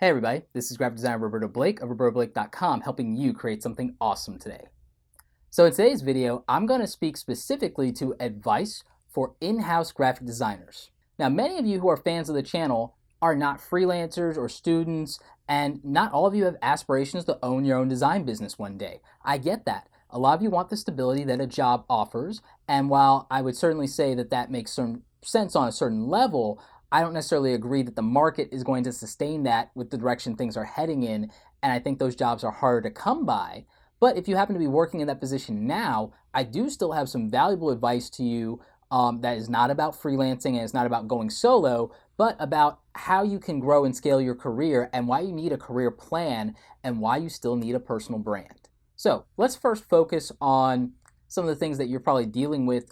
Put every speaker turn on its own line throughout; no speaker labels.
Hey everybody, this is graphic designer Roberto Blake of robertoblake.com, helping you create something awesome today. So in today's video, I'm going to speak specifically to advice for in-house graphic designers. Now, many of you who are fans of the channel are not freelancers or students, and not all of you have aspirations to own your own design business one day. I get that. A lot of you want the stability that a job offers, and while I would certainly say that that makes some sense on a certain level, I don't necessarily agree that the market is going to sustain that with the direction things are heading in, and I think those jobs are harder to come by. But if you happen to be working in that position now, I do still have some valuable advice to you that is not about freelancing and it's not about going solo, but about how you can grow and scale your career and why you need a career plan and why you still need a personal brand. So let's first focus on some of the things that you're probably dealing with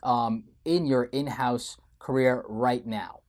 in your in-house career right now.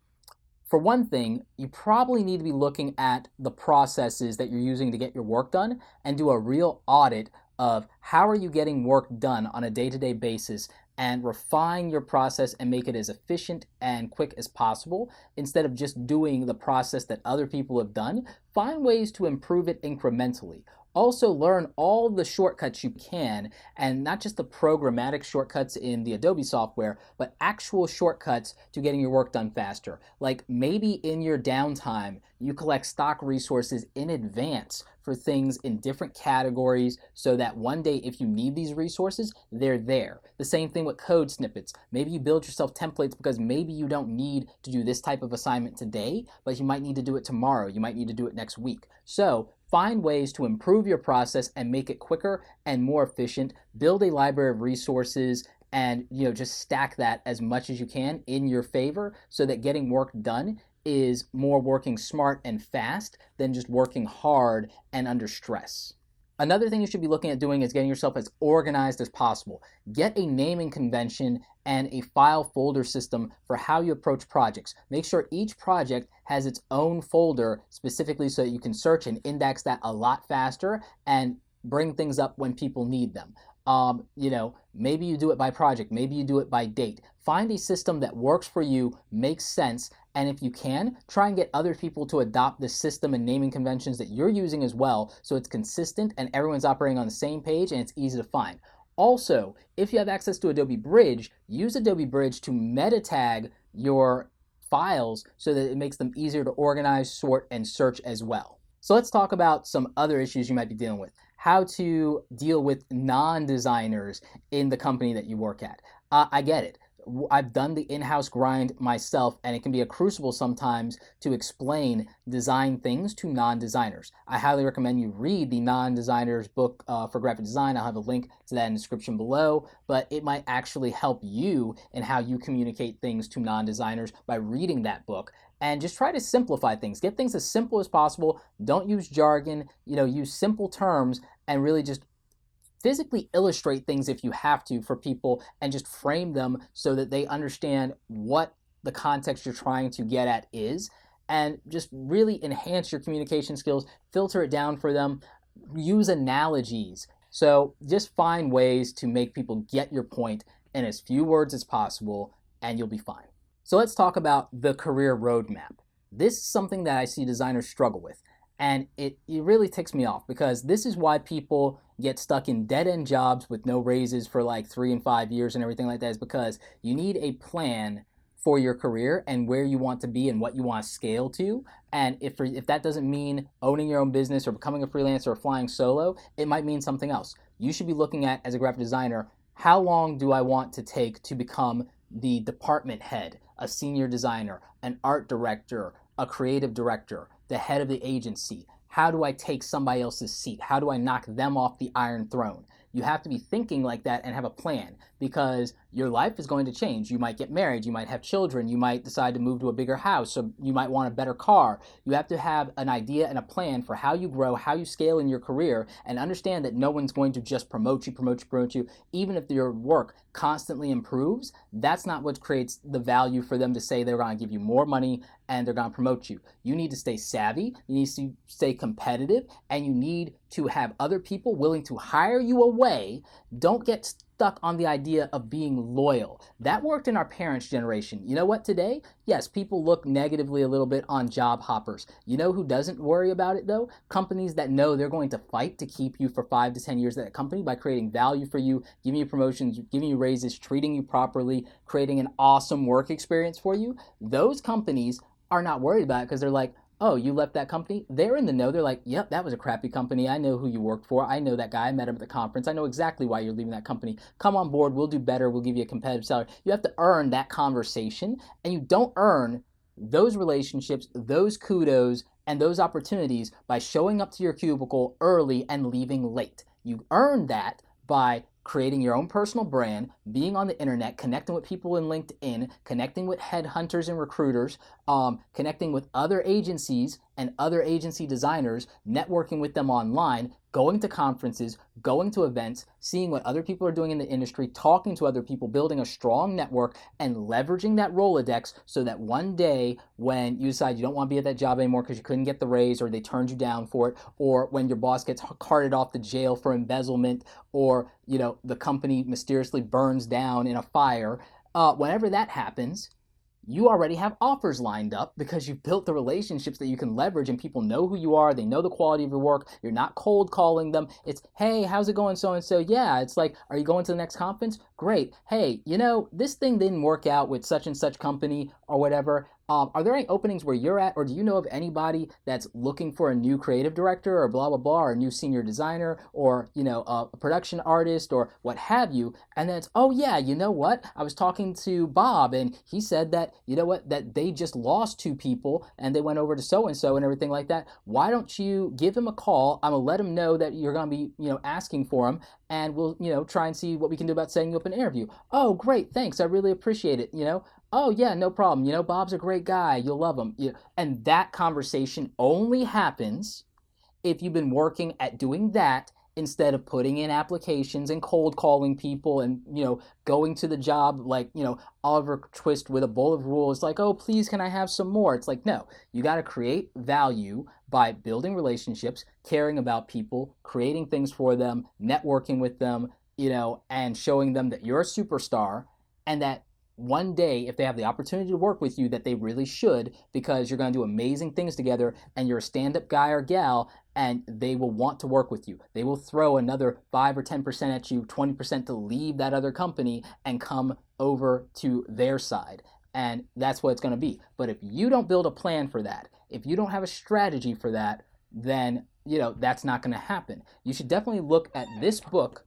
For one thing, you probably need to be looking at the processes that you're using to get your work done and do a real audit of how are you getting work done on a day-to-day basis and refine your process and make it as efficient and quick as possible. Instead of just doing the process that other people have done, find ways to improve it incrementally. Also learn all the shortcuts you can, and not just the programmatic shortcuts in the Adobe software, but actual shortcuts to getting your work done faster. Like maybe in your downtime, you collect stock resources in advance for things in different categories so that one day if you need these resources, they're there. The same thing with code snippets. Maybe you build yourself templates because maybe you don't need to do this type of assignment today, but you might need to do it tomorrow. You might need to do it next week. So find ways to improve your process and make it quicker and more efficient. Build a library of resources and just stack that as much as you can in your favor so that getting work done is more working smart and fast than just working hard and under stress. Another thing you should be looking at doing is getting yourself as organized as possible. Get a naming convention and a file folder system for how you approach projects. Make sure each project has its own folder specifically so that you can search and index that a lot faster and bring things up when people need them. Maybe you do it by project, maybe you do it by date. Find a system that works for you, makes sense, and if you can, try and get other people to adopt the system and naming conventions that you're using as well so it's consistent and everyone's operating on the same page and it's easy to find. Also, if you have access to Adobe Bridge, use Adobe Bridge to meta tag your files so that it makes them easier to organize, sort, and search as well. So let's talk about some other issues you might be dealing with. How to deal with non-designers in the company that you work at. I get it. I've done the in-house grind myself, and it can be a crucible sometimes to explain design things to non-designers. I highly recommend you read the non-designer's book for graphic design. I'll have a link to that in the description below, but it might actually help you in how you communicate things to non-designers by reading that book. And just try to simplify things. Get things as simple as possible. Don't use jargon. Use simple terms and really just physically illustrate things if you have to for people and just frame them so that they understand what the context you're trying to get at is, and just really enhance your communication skills, filter it down for them, use analogies. So just find ways to make people get your point in as few words as possible and you'll be fine. So let's talk about the career roadmap. This is something that I see designers struggle with, and it really ticks me off because this is why people get stuck in dead-end jobs with no raises for like 3 and 5 years and everything like that, is because you need a plan for your career and where you want to be and what you want to scale to. And if that doesn't mean owning your own business or becoming a freelancer or flying solo, it might mean something else. You should be looking at, as a graphic designer, how long do I want to take to become the department head, a senior designer, an art director, a creative director, the head of the agency? How do I take somebody else's seat? How do I knock them off the Iron Throne? You have to be thinking like that and have a plan, because your life is going to change. You might get married, you might have children, you might decide to move to a bigger house, so you might want a better car. You have to have an idea and a plan for how you grow, how you scale in your career, and understand that no one's going to just promote you. Even if your work constantly improves, that's not what creates the value for them to say they're going to give you more money and they're going to promote you. You need to stay savvy, you need to stay competitive, and you need to have other people willing to hire you away. Don't get stuck on the idea of being loyal. That worked in our parents' generation. You know what, today? Yes, people look negatively a little bit on job hoppers. You know who doesn't worry about it though? Companies that know they're going to fight to keep you for 5 to 10 years at that company by creating value for you, giving you promotions, giving you raises, treating you properly, creating an awesome work experience for you. Those companies are not worried about it because they're like, oh, you left that company? They're in the know. They're like, yep, that was a crappy company. I know who you worked for. I know that guy. I met him at the conference. I know exactly why you're leaving that company. Come on board. We'll do better. We'll give you a competitive salary. You have to earn that conversation, and you don't earn those relationships, those kudos, and those opportunities by showing up to your cubicle early and leaving late. You earn that by creating your own personal brand, being on the internet, connecting with people in LinkedIn, connecting with headhunters and recruiters, connecting with other agencies and other agency designers, networking with them online, going to conferences, going to events, seeing what other people are doing in the industry, talking to other people, building a strong network, and leveraging that Rolodex so that one day when you decide you don't want to be at that job anymore because you couldn't get the raise or they turned you down for it, or when your boss gets carted off to jail for embezzlement, or the company mysteriously burns down in a fire, whenever that happens, you already have offers lined up because you've built the relationships that you can leverage, and people know who you are. They know the quality of your work. You're not cold calling them. It's, hey, how's it going, so-and-so? Yeah, it's like, are you going to the next conference? Great. Hey, this thing didn't work out with such and such company or whatever. Are there any openings where you're at, or do you know of anybody that's looking for a new creative director or blah, blah, blah, or a new senior designer, or, a production artist or what have you? And then it's, oh yeah, you know what? I was talking to Bob and he said that, that they just lost 2 people and they went over to so-and-so and everything like that. Why don't you give him a call? I'm gonna let him know that you're gonna be, asking for him, and we'll, try and see what we can do about setting you up an interview. Oh, great, thanks, I really appreciate it, Oh yeah, no problem. Bob's a great guy. You'll love him. And that conversation only happens if you've been working at doing that instead of putting in applications and cold calling people and, going to the job like, Oliver Twist with a bowl of rules. Like, oh, please, can I have some more? It's like, no, you got to create value by building relationships, caring about people, creating things for them, networking with them, and showing them that you're a superstar, and that one day, if they have the opportunity to work with you, that they really should, because you're going to do amazing things together and you're a stand-up guy or gal, and they will want to work with you. They will throw another 5 or 10% at you, 20% to leave that other company and come over to their side. And that's what it's going to be. But if you don't build a plan for that, if you don't have a strategy for that, then, that's not going to happen. You should definitely look at this book,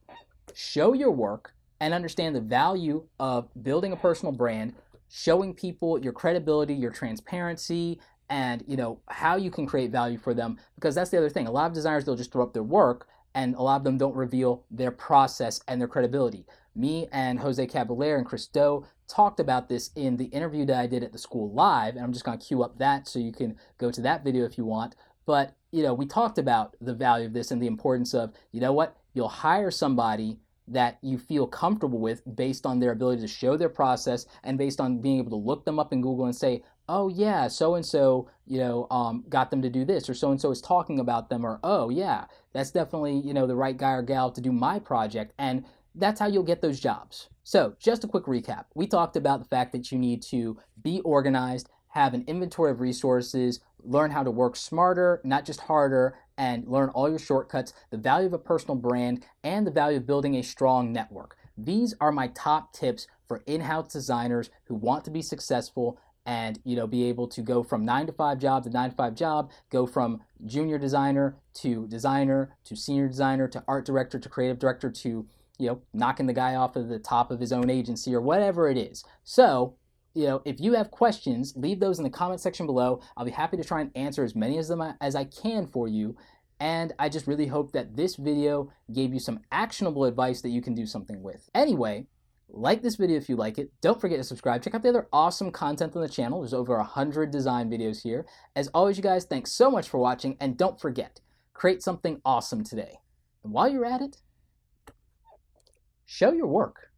show your work, and understand the value of building a personal brand, showing people your credibility, your transparency, and how you can create value for them. Because that's the other thing. A lot of designers, they'll just throw up their work, and a lot of them don't reveal their process and their credibility. Me and Jose Caballero and Chris Doe talked about this in the interview that I did at the school live, and I'm just going to queue up that so you can go to that video if you want. But we talked about the value of this and the importance of, you'll hire somebody that you feel comfortable with based on their ability to show their process and based on being able to look them up in Google and say, oh yeah, so-and-so, got them to do this, or so-and-so is talking about them, or oh yeah, that's definitely, the right guy or gal to do my project. And that's how you'll get those jobs. So just a quick recap. We talked about the fact that you need to be organized, have an inventory of resources, learn how to work smarter, not just harder, and learn all your shortcuts, the value of a personal brand, and the value of building a strong network. These are my top tips for in-house designers who want to be successful and be able to go from 9-to-5 job to 9-to-5 job, go from junior designer to senior designer to art director to creative director to knocking the guy off of the top of his own agency or whatever it is. So if you have questions, leave those in the comment section below. I'll be happy to try and answer as many of them as I can for you. And I just really hope that this video gave you some actionable advice that you can do something with. Anyway, like this video if you like it. Don't forget to subscribe. Check out the other awesome content on the channel. There's over 100 design videos here. As always, you guys, thanks so much for watching. And don't forget, create something awesome today. And while you're at it, show your work.